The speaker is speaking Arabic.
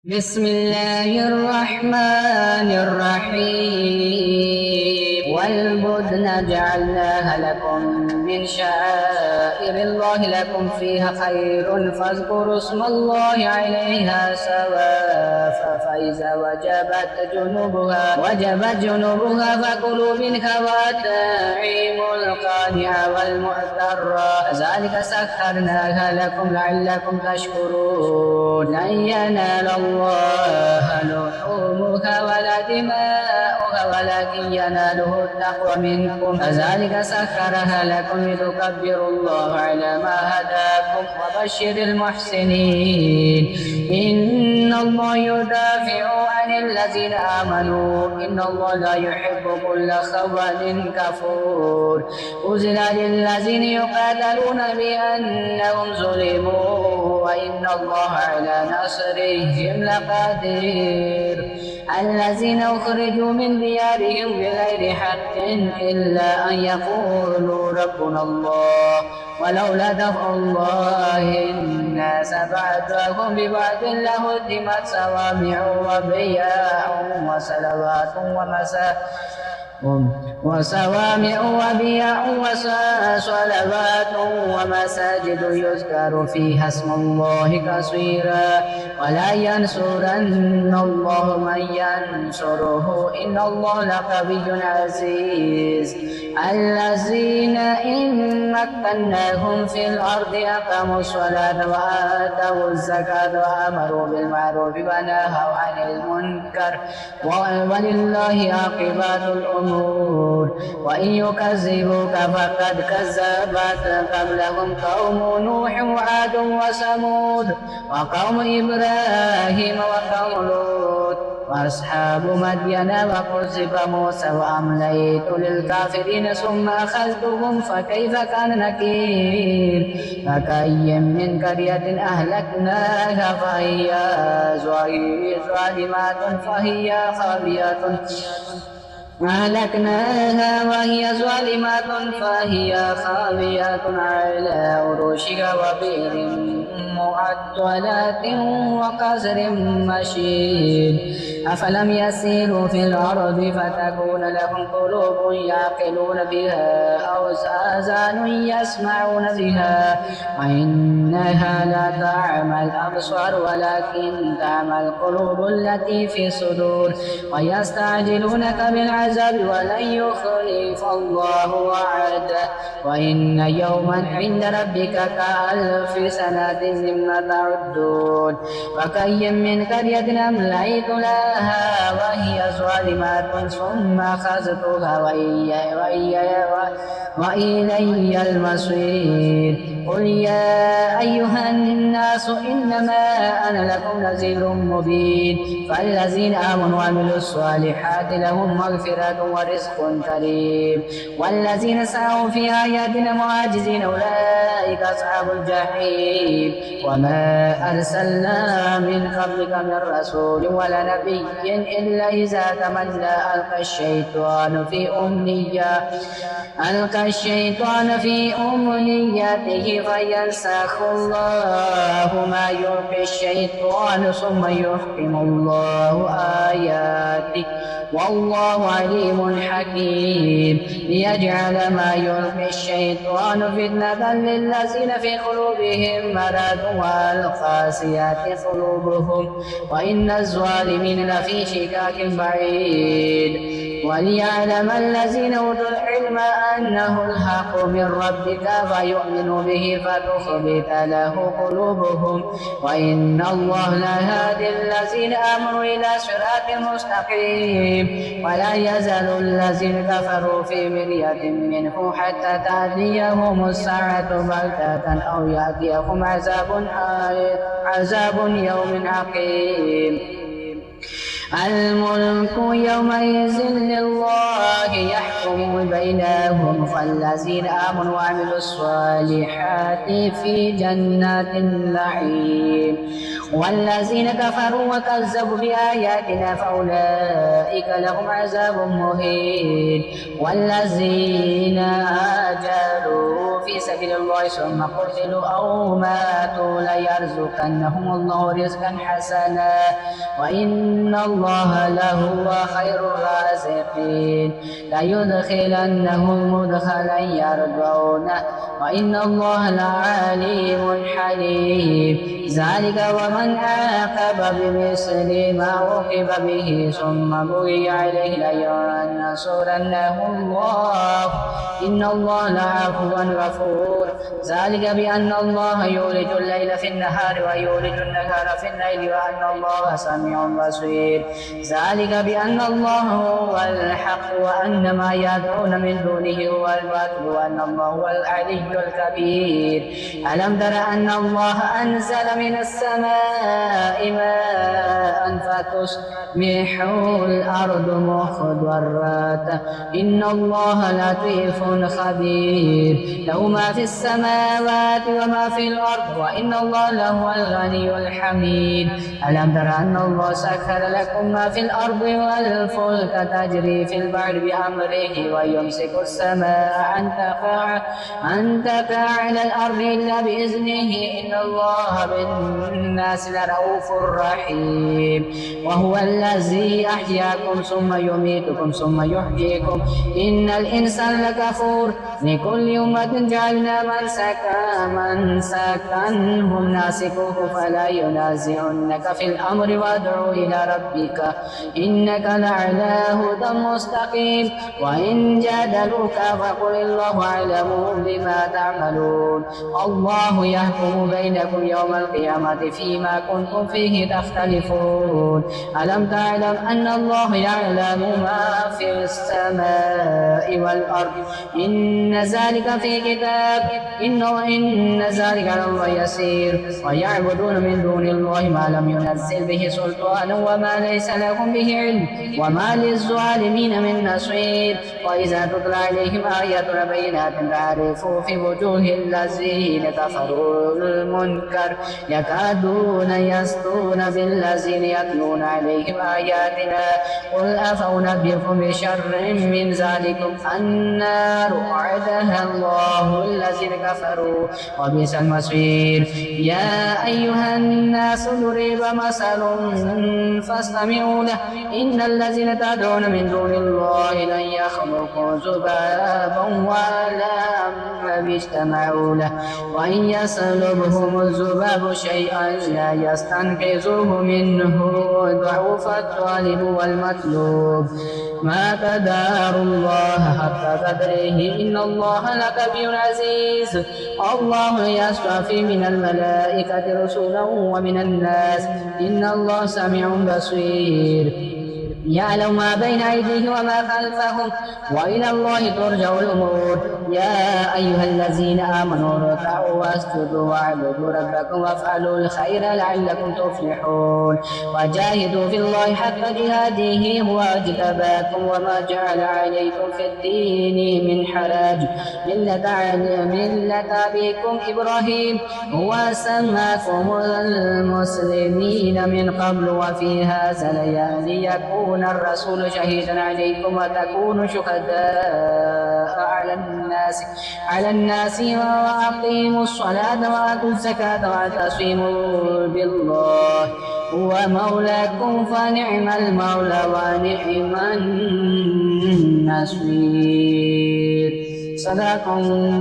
بسم الله الرحمن الرحيم والبدن جعلناها لكم من شعائر الله لكم فيها خير فاذكروا اسم الله عليها سواف فإذا وجبت جنوبها فكلوا منها وأطعموا القانع والمعتر كذلك سخرناها لكم لعلكم تشكرون لن ينال الله لحومها ولا دماؤها ولكن يناله التقوى منكم كذلك سخرها لكم لتكبروا الله على ما هداكم وبشر المحسنين إن الله يدافع عن الذين آمنوا إن الله لا يحب كل خوان كفور أذن للذين يقاتلون بأنهم ظلموا وإن الله على نصرهم لقدير الذين أخرجوا من ديارهم بغير حق إلا أن يقولوا ربنا الله ولولا دفع الله الناس بعضهم ببعض لهدمت صوامع وبيع وصلوات وصلوات ومساجد يذكر فيها اسم الله كثيرا ولا ينصرن الله من ينصره إن الله لقوي عزيز الذين إن مكناهم في الأرض أقاموا الصلاة وآتوا الزكاة وأمروا بالمعروف ونهوا عن المنكر ولله عاقبة الأمور وإن يكذبوك فقد كذبت قبلهم قوم نوح وعاد وثمود وقوم إبراهيم وقوم لوط وأصحاب مدين وكذب موسى وأمليت للكافرين ثم أخذتهم فكيف كان نكير فكأي من قرية أهلكناها فهي ظالمات وهي خاوية على عروشها وبئر معطلات وقصر مشيد أفلم يسيروا في الأرض فتكون لهم قلوب يعقلون بها أو آذان يسمعون بها وإنها لا تعمى الأبصار ولكن تعمى القلوب التي في الصدور ويستعجلونك بالعذاب ولن يخلف الله وعده وإن يوما عند ربك كألف سنة مما تعدون وكأي من قرية أمليت لها وهي ظالمة ثم أخذتها وإلي المصير قل يا أيها الناس إنما أنا لكم نذير مبين فالذين آمنوا وعملوا الصالحات لهم مغفرة ورزق كريم والذين سعوا في آياتنا معاجزين أولئك أصحاب الجحيم وما أرسلنا من قبلك من رسول ولا نبي إلا إذا تمنى ألقى الشيطان في أمنيته فينسخ الله ما يلقي الشيطان ثم يحكم الله آياته والله عليم حكيم ليجعل ما يلقي الشيطان فتنة للذين في قلوبهم مرض والقاسيات قلوبهم وإن الظالمين لفي شكاك بعيد وليعلم الذين أوتوا العلم أنه الحق من ربك فيؤمنوا به فتخبت له قلوبهم وإن الله لهادي الذين آمنوا إلى صراط مستقيم ولا يزال الذين كفروا في مرية منه حتى تأتيهم الساعة بغتة أو يأتيهم عذاب يوم عقيم الملك يومئذ لله يحكم بينهم فالذين آمنوا وعملوا الصالحات في جنات النعيم والذين كفروا وكذبوا بآياتنا فأولئك لهم عذاب مهين والذين هاجروا في سبيل الله ثم قتلوا أو ماتوا ليرزقنهم الله رزقا حسنا وإن الله لهو خير الرازقين ليدخلنهم مدخلا يرضونه وإن الله لعليم حليم ذلك ومن عاقب بمثل ما عوقب به ثم بغي عليه لينصرنه الله إن الله لعفو غفور ذلك بأن الله يولج الليل في النهار ويولج النهار في الليل وأن الله سميع بصير ذلك بأن الله هو الحق وأن ما يدعون من دونه هو الباطل وأن الله هو العلي الكبير ألم تر أن الله أنزل من السماء ماء فتصبح الأرض مخضرة إن الله لطيف خبير له ما في السماوات وما في الأرض وإن الله لهو الغني الحميد ألم تر أن الله سخر لكم ما في الأرض والفلك تجري في البحر بأمره ويمسك السماء أن تقع على الأرض إلا بإذنه إن الله بالناس لرؤوف رحيم وهو الذي أحياكم ثم يميتكم ثم يحييكم إن الإنسان لكفور لكل أمة جعلنا منسكا هم ناسكوه فلا ينازعنك في الأمر وادع إلى ربك إنك لعلى هدى مستقيم وإن جادلوك فقل الله أعلم بما تعملون الله يحكم بينكم يوم القيامة فيما كنتم فيه تختلفون ألم تعلم أن الله يعلم ما في السماء والأرض إن ذلك في كتاب إن ذلك على الله يسير ويعبدون من دون الله ما لم ينزل به سلطانا وما ليس لهم به علم وما للظالمين من نصير وإذا تتلى عليهم آياتنا بينات تعرف في وجوه الذين كفروا المنكر يكادون يسطون بالذين يتلون عليهم آياتنا قل أفأنبئكم بشر من ذلكم النار أعدها الله الذين كفروا وبئس المصير يا أيها الناس ضرب مثل فاستمعوا له إن الذين تدعون من دون الله لن يخلقوا ذبابا ولا اجتمعوا له وإن يسلبهم الذباب شيئا لا يستنقذوه منه ضعف الطالب والمطلوب ما قدر الله حق قدره إن الله لقوي عزيز الله يصطفي من الملائكة رسلا ومن الناس إن الله سميع بصير يعلم ما بين أيديهم وما خلفهم وإلى الله ترجع الأمور يا أيها الذين آمنوا اركعوا واسجدوا واعبدوا ربكم وافعلوا الخير لعلكم تفلحون وجاهدوا في الله حق جهاده هو اجتباكم وما جعل عليكم في الدين من حرج ملة أبيكم إبراهيم هو سماكم المسلمين من قبل وفي هذا ليكون الرسول شهيدا عليكم وتكونوا شهداء على الناس وأقيموا الصلاة وآتوا الزكاة واعتصموا بالله هو مولاكم فنعم المولى ونعم النصير صدق الله.